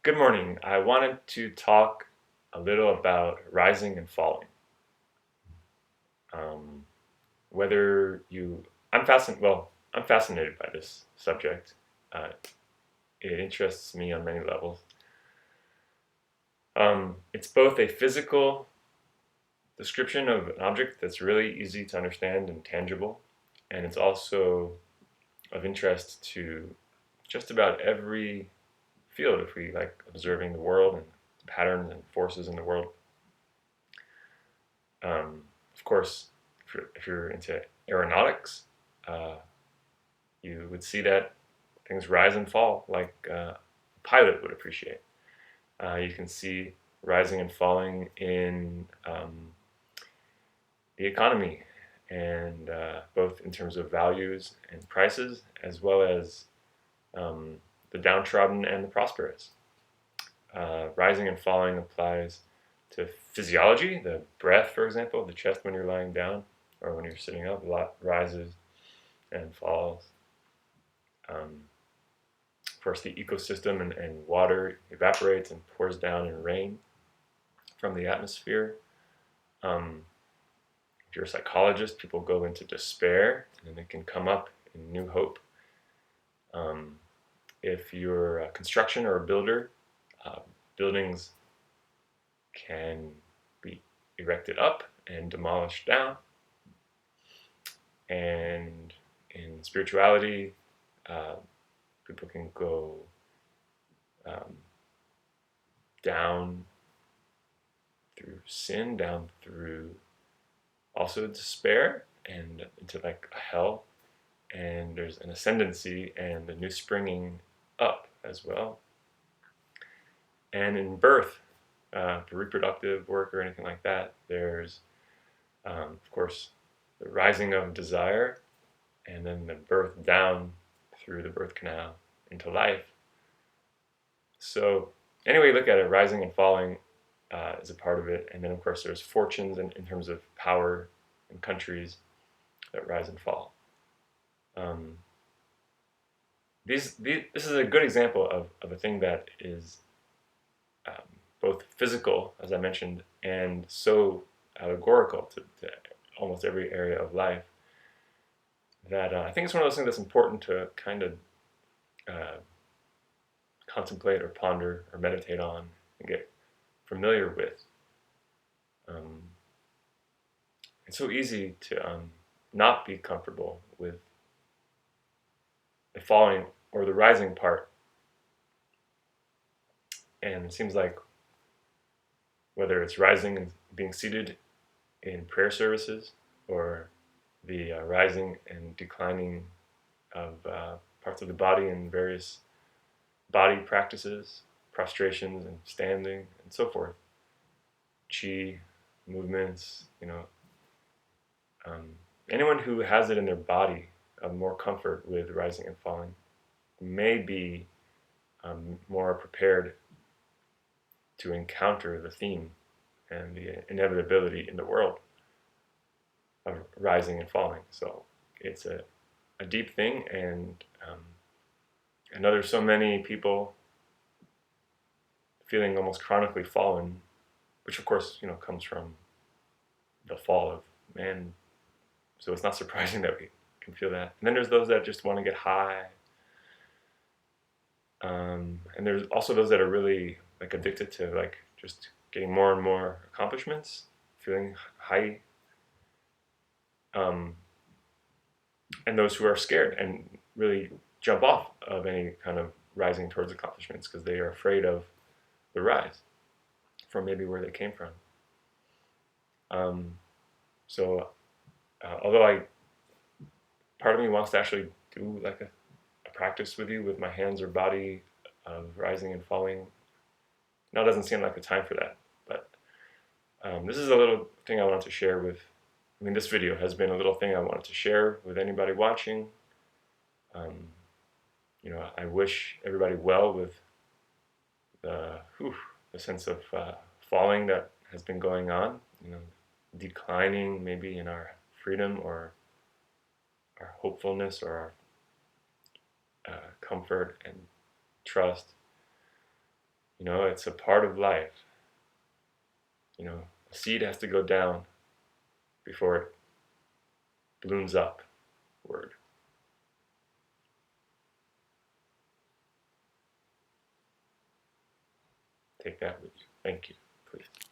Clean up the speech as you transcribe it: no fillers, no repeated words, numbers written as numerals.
Good morning. I wanted to talk a little about rising and falling. Um, whether you, I'm fascinated by this subject. Uh, it interests me on many levels. It's both a physical description of an object that's really easy to understand and tangible, and it's also of interest to just about every field if we like observing the world and patterns and forces in the world. Of course, if you're into aeronautics, uh, you would see that things rise and fall like a pilot would appreciate. You can see rising and falling in the economy, and both in terms of values and prices, as well as um, the downtrodden and the prosperous. Rising and falling applies to physiology, the breath, for example, the chest when you're lying down or when you're sitting up, a lot rises and falls. Of course, the ecosystem and water evaporates and pours down in rain from the atmosphere. Um, if you're a psychologist, people go into despair and they can come up in new hope. Um, if you're a construction or a builder, uh, buildings can be erected up and demolished down. And in spirituality, uh, people can go um, down through sin, down through also despair, and into like a hell. And there's an ascendancy and a new springing up as well. And in birth, for reproductive work or anything like that, there's, of course, the rising of desire and then the birth down through the birth canal into life. So, anyway, you look at it, rising and falling is a part of it. And then, of course, there's fortunes in terms of power in countries that rise and fall. Um, this is a good example of a thing that is um, both physical, as I mentioned, and so allegorical to almost every area of life that I think it's one of those things that's important to kind of uh, contemplate or ponder or meditate on and get familiar with. Um, it's so easy to not be comfortable with the falling or the rising part, and it seems like whether it's rising and being seated in prayer services or the rising and declining of parts of the body and various body practices, prostrations and standing and so forth, chi movements, um, anyone who has it in their body of more comfort with rising and falling may be more prepared to encounter the theme and the inevitability in the world of rising and falling. So it's a deep thing, and I know there's so many people feeling almost chronically fallen, which of course comes from the fall of man. So it's not surprising that we can feel that. And then there's those that just want to get high, and there's also those that are really like addicted to like just getting more and more accomplishments, feeling high, um, and those who are scared and really jump off of any kind of rising towards accomplishments because they are afraid of the rise from maybe where they came from. Um, so although part of me wants to actually do like a practice with you with my hands or body of rising and falling. Now it doesn't seem like the time for that, but this is a little thing I wanted to share with. I mean, this video has been a little thing I wanted to share with anybody watching. Um, I wish everybody well with the sense of falling that has been going on. Declining maybe in our freedom or our hopefulness or our comfort and trust. You know, it's a part of life. You know, a seed has to go down before it blooms up. Word. Take that with you. Thank you. Please.